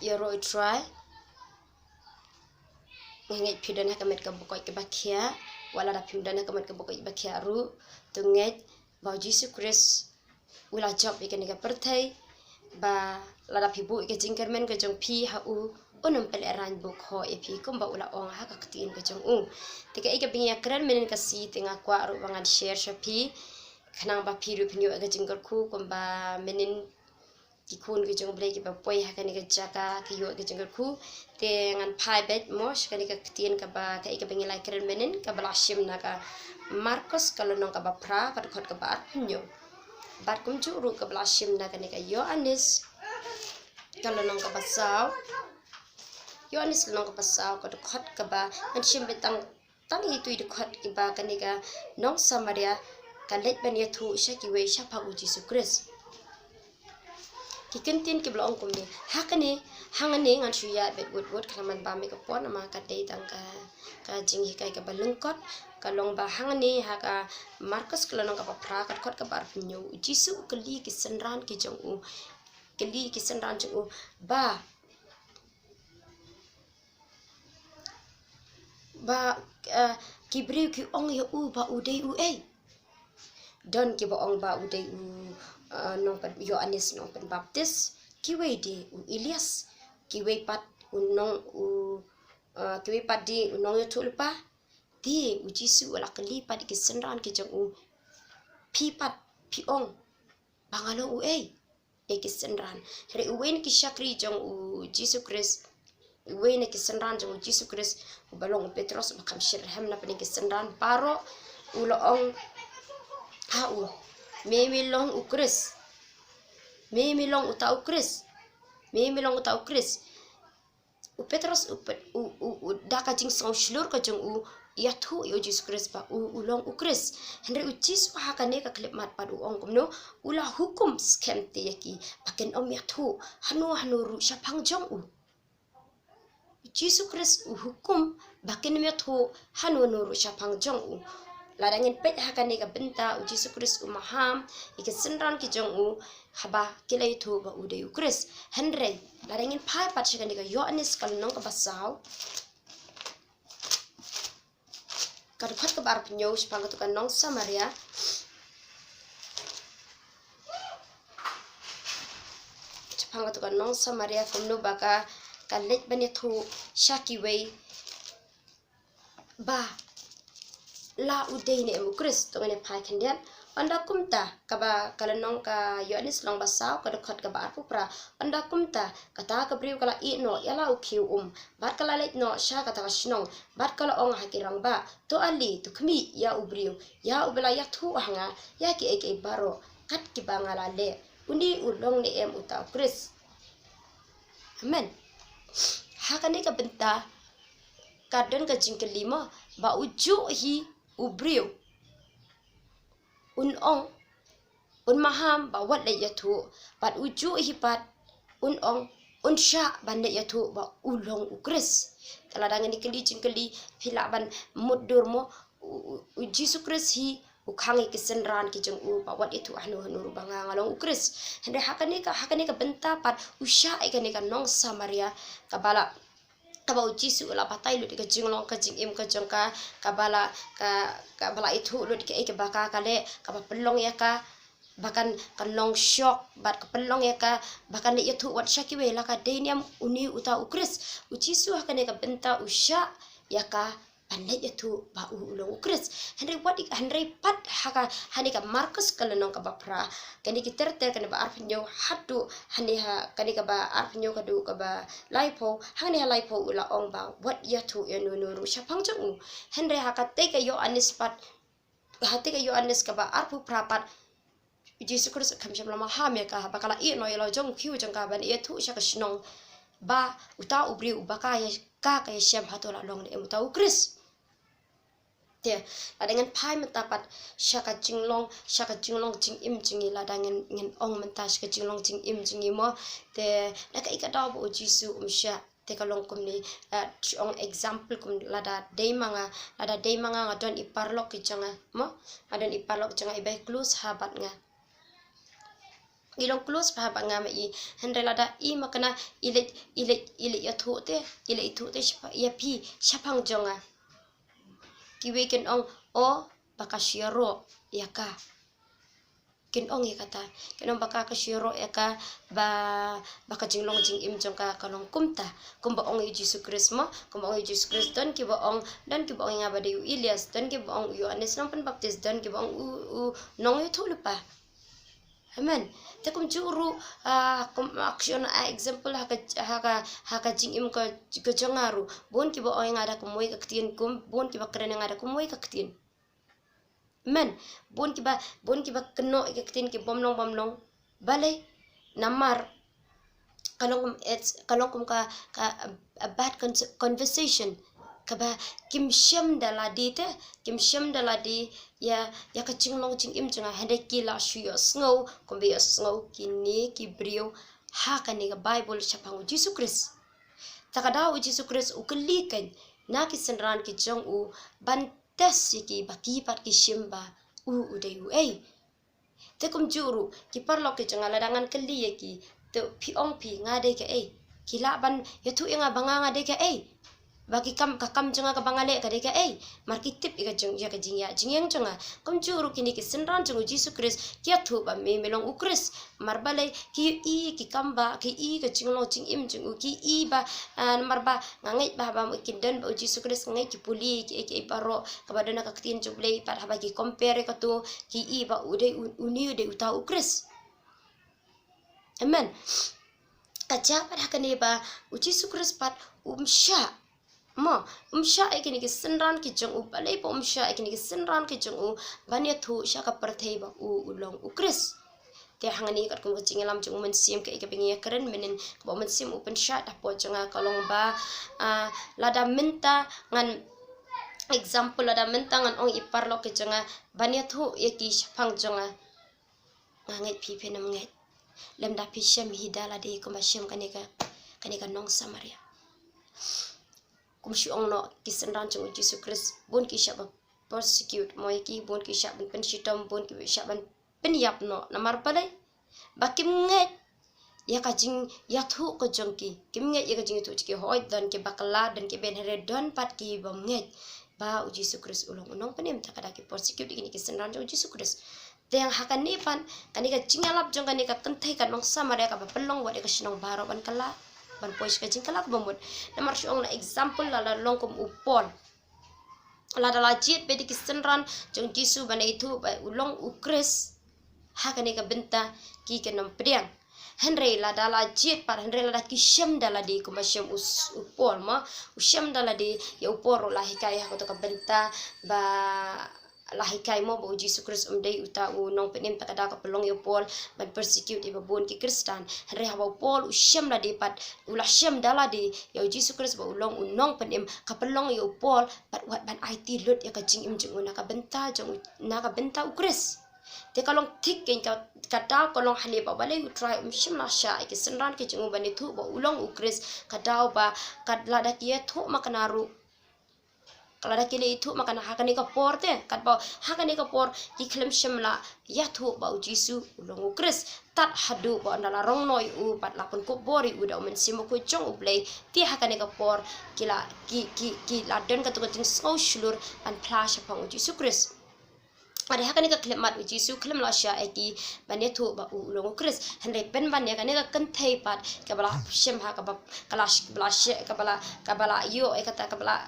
Yoro try nget pidan hakamet ka bokoi ke bakia wala da pidan hakamet ka bokoi bakia ru tunget ba Jesus Christ ula job ikan ka pertai ba lada pibu ke jingkermen ke jong pi ha u unum pele ran buk ho e pi kum ba ula ong ha ka ktin ke jong u tika ika bingia kran menen ka si tinga kwa ru bangan share shapi kanang ba pi ru pinyo ka jingker ku kum ba menen kikun ke jong blai ke ba poi ha kan ke jaka ke yo ke jingker ku dengan pai bet mos kan ka ktin ka ba ka ika bingia lai kran menen ka balashim na ka Marcos kalau nong ka ba pra ka khot ka ba pinyo bat kum chu ru ka balashim na kan ka Yohanes kalau nong ka basau Yohanes nong ka basau ka khot ka ba an shim betang tang itu i khot ki ba kan ka nong Samaria ka let ban ya thu shaki we sha pa u Jesus Christ ki kentin ki blong kum ni hakane hangane ngan shu ya bet wot kalaman ba me ka pon ma ka dei tang ka jing hi kai ka balungkot ka long ba hangane ha ka Marcus kalau nong ka ba pra ka khot ka ba pinyo Jesus kali ki senran ki jong u kali ki senran jong u ba kibriu ki ong ya u ba u dei u ei don ki ba ong ba u dei u nong pan Yohanes nong pan baptis ki we di u Elias ki we pat u nong u ki we pat di u nong yo tulpa di u Jisu wala kali pat ki senran ki jong u pi pat pi ong bangalo u ei e ki senran re u wen ki shakri jong u Jisu Christ Wene ki senran jong Jesus Christ balong Petros bakam shirham na pani ki senran paro uloong ha u memilong u Christ memilong utau Christ memilong utau Christ u Petros u daka jing song shlur ka jong u yathu yo Jesus Christ ba ulong u Christ henry u Jesus ha ka ne ka klip mat padu ong kumno ula hukum scam te yaki paken om yathu hanu ru shapang jong u Jesus Christ hukum bakin me tho hanu nuru shapang jong u ladangin pet hakane ka benta u Jesus Christ maham ike senran ki jong u haba kilai tho ba u de u Christ henry ladangin pai pat shakane ka Yohanes kal nong ka basau ka khat ka bar pinyo shapang ka nong Samaria shapang ka nong Samaria kumno baka kalet bani thu shaki wei ba la udei ne mu Christ to ne phai khandian anda kumta kaba kalanong ka Yohanes long basau ka dokhat ka ba pupra anda kumta kata ka briu kala I no yala u khiu bat kala let no sha kata shnong bat kala ong hakirang ba to ali to khmi ya ubriu ya ubela ya thu hanga ya ki eke baro kat ki bangala le undi ulong ne em uta Christ amen hakane ka benta kadon ka jingkeli mo ba uju hi ubriu un ong un maham ba wat le yathu bat uju hi pat un ong un sha ban le yathu ba ulong u Christ kala dangan ikeli jingkeli phila ban mudur mo u Jesus Christ hi u khangi ki senran ki jong u ba wat itu hanu ru banga ngalong u Christ hende hakane ka benta pat usha ikane ka nong Samaria kabala kabau Jisu la patai lu dika jinglong ka jingim ka jongka kabala itu lu dika ke baka kale kaba pelong ya ka bahkan kalong shock bat kapelong ya ka bahkan le itu wat shaki we la ka deniam uni uta u Christ u Jisu hakane ka benta usha ya ka pandai itu ba ulong Christ Henry pat haka hani ka Marcus kalanong ka bapra kani ki terter kana ba arpinyo hatu hani ha kani ka ba arpinyo ka du ka ba laipo hani ha laipo ula ong ba what yatu enunu shapang jong Henry haka te ka yo anis pat hati ka yo anis ka ba arpu prapat Jesus Christ kam shamla ma ha me ka bakala I no yelo jong khiu jong ka ban etu shaka shnong ba uta ubri ubaka ya ka ka sham hatola long de uta u Christ te ladangan pai mentapat shaka jinglong jing im jingi ladangan ngin ong menta shaka jinglong jing im jingi mo te laka ikadaw bo Jisu sha te kalong kumni ong example kum lada day manga ngadon iparlok ki janga mo ngadon iparlok janga ibai close habat nga ilong close pa ba nga mai henre lada I makana ilit ya thu te ya pi syapang jonga kiwe ken ong o bakasyero ya ka ken ong ya kata ken ong bakasyero ya ka baka jinglong jing im jongka kalong kumta kumba ong Yesus Kristus mo kumba ong Yesus Kristus dan ki ba ong nga ba de Elias dan ki ba ong Yohanes nang penbaptis dan ki ba ong nong yu thu lupa. Amen. Takum juru kum action example haka jing im ka jongaru bon ki ba oi ngada kumoi ka ktien kum bon ki ba kren ngada kumoi ka ktien. Amen. Bon ki ba keno ka ktien ki bomlong balai namar kalong kum ka a bad conversation kaba kim syam daladi ya ka jinglong jing im jonga hande ki la shuyo sngo kombe sngo kini ki brio ha ka ni ga bible chapang Yesus Kristus takada Yesus Kristus ukelikan na ki senran ki jong u bantes ki baki pat ki shimba udai ei tekum juru ki parlok ki jonga ladangan keli ki to pi ong pi ngade ka ei kila ban yetu inga banganga de ka ei bagi kam jonga ka bangale ka de ka ei markitip iga jong ya ka jingya jingyang jonga kom juru kini ki senran jong Yesus Kristus kia thu ba me melong ukris marbale ki kamba ki I ka jinglong jing im jong ki I ba marba ngangai ba mungkin dan ba Yesus Kristus ngai ki puli ki paro ka badana ka ktien juble par haba ki compare ka tu ki I ba ude uni ude uta ukris. Amen. Kaca pada kene ba Yesus Kristus pat umsya mo umsya ikini ki senran ki jong u balai po umsya ikini ki senran ki jong u banya thu sya ka perthei ba ulong ukris te hangani kat kum kecing lam jong men sim ke ikapingi keren menen ko men sim open shot apo jonga kalong ba lada minta ngan example lada minta ngan ong iparlo ke jonga banya thu yaki syapang jonga ngangai pipe nam ngai lem da pisem hidala de ko masyam kanika nong Samaria kum syong no kisenran jong Yesus Kristus bon ki syab persecute moi ki bon ki syab pen sitom bon ki syab pen yap no namar palai bakim nget ya ka jing ya thu ko jong ki kim nget ya ka jing tu ki hoi dan ki bakla dan ki ben here don pat ki bom nget ba Yesus Kristus ulong unong penem takada ki persecute ki kisenran jong Yesus Kristus yang hakan ni pan kanika jingalap jong kanika kentai kan nong Samaria ka pelong wa de ka sinong baro ban kala ban pois ka jingkalak bomod namar syong na example la long kum upon la dala jit be ki senran jong Yesus ban itu ba ulong ukris hakane ka benta ki kenom priang henry la dala jit par henry la ki syam dala di ku masyam upol ma usyam dala di ya uporo la hikayah ko to ka benta ba lahikai mo bo Yesus Kristus umdai uta nong penem takada ka pelong yo pol ban persecute iba bon ki Kristan henry hawa pol usyam la di pat ulah syam dala di ya Yesus Kristus ba ulong unong penem ka pelong yo pol pat wat ban IT lut ya ka jing im jing una ka benta jong na ka benta ukris te kalong tik ken ka kada kalong hane ba balai try syam na sha ki senran ki jing ban itu ba ulong ukris kada ba kadla da ki thu makanaru kalau ada kini itu makan hakani kapor te kat bau hakani kapor ki klem shemla ya thu bau Yesus ulong ukris tat hadu ba andala rong noi u pat lapun ko bori u da men simo ko chong u play ti hakani kapor kila ki la den ka to ting so shulur an flash pang Yesus Kristus ada hakani ka klem mat Yesus klem la sha eki bane thu ba ulong ukris henry pen bane ka ne ka kenthei pat ka bala shem ha ka ba kalash bala she ka bala yo e kata ka bala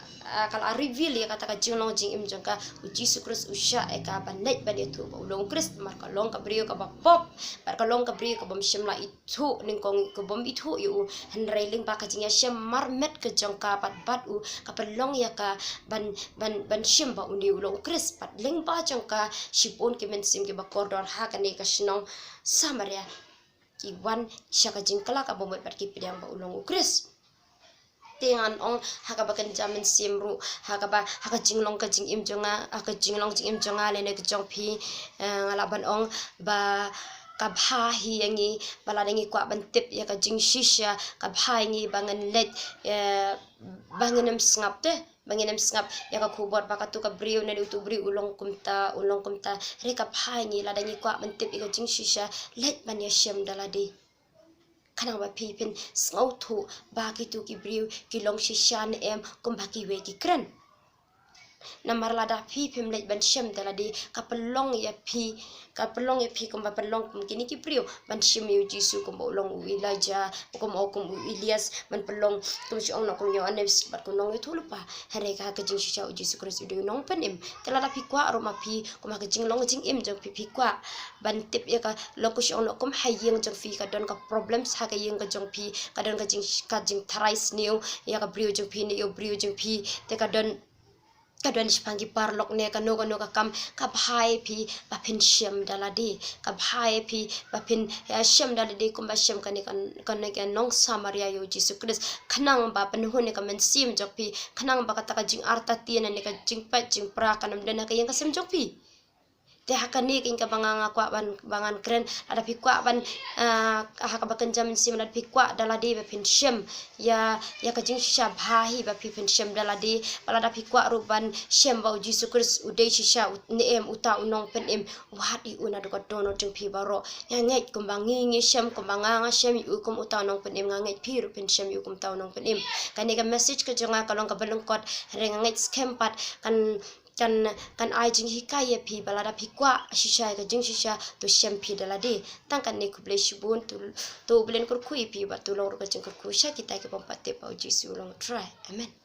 kala reveal ya kata ka jinglong jing im jong ka Yesus Kristus usha e ka banet bane thu ba ulong ukris mar ka long ka brio ka ba pop par ka long ka brio ka bom shem la itu ning kong ko bom itu yu henry ling ba ka jing ya shem mar met ka jong ka pat bat u ka pelong ya ka ban shem ba uni ulong ukris pat ling ba jong ka shipon ki men sim ki ba kordor ha ka ne ka shnong Samaria ki wan syaka jingkala ka bomot pat ki pidang ba ulong ukris tengan ong haka ba kan jamin simru haka jinglong ka jing im jonga haka jinglong jing im jonga le ne ka jong phi ngalaban ong ba kabhahi yangi baladangi kwa bantip ya ka jing shisha kabhahi bangan let banganam snap te banginem sngap ya ka khubor ba ka tu ka briu na tu briu ulong kumta re ka phai ni la dangi kwa mentip iko jing shisha let ban ya shem daladi kanang ba pi pin ngau thu ba ki tu ki briu ki long shisha ne em kum ba ki we ki kren namar lada pi pim let ban shem daladi ka pelong ya pi kum ba pelong kum kini ki briu ban shem yu jisu kum ba ulong Elijah kum Elias ban pelong kum siong na kum yo anes bat kum nong itu lupa hari ka jing shisha jisu Kristus de nong penim telada pi kwa aroma pi kum ka jing long jing im jong pi kwa ban tip ya ka long ku siong no kum hayeng jong fi ka don ka problems ha ka yeng ka jong pi ka don ka jing thrice new ya ka briu jong pi ne yo briu jong pi te ka don kadwan sipangi parlok ne kano ka kam ka bhai pi ba phin shem daladi ka bhai pi ba phin shem daladi kum ba shem kan nong samaria yo jisu Christ khanang ba panhun ne ka men sim jok pi khanang ba ka ta ka jing arta ti ne ka jing pa jing pra kanam dena ka yang ka sim jok pi te hakani king ka banganga kwa bangan kren ada pi kwa ban ka ba kanjam sim ada pi kwa daladi ba phin shem ya ka jing shisha bhahi ba phin shem daladi bala da pi kwa ruban shem ba jisu Christ udai shisha ne em uta unong pen em wadi una do ka dono jing pi baro ya ngai kum bangi shem kum banganga shem u kum uta unong pen em ngai pi ru pen shem u kum ta unong pen em kani ka message ka jonga ka long ka belong kot reng ngai scam pat kan ai jing hikaya pi balada pi kwa shisha ka jing shisha to shem pi daladi tangkan ne kuble shibun to blen kur kui pi ba to lor ka jing kur ku sha kita ke pampat te pa jisu long try amen.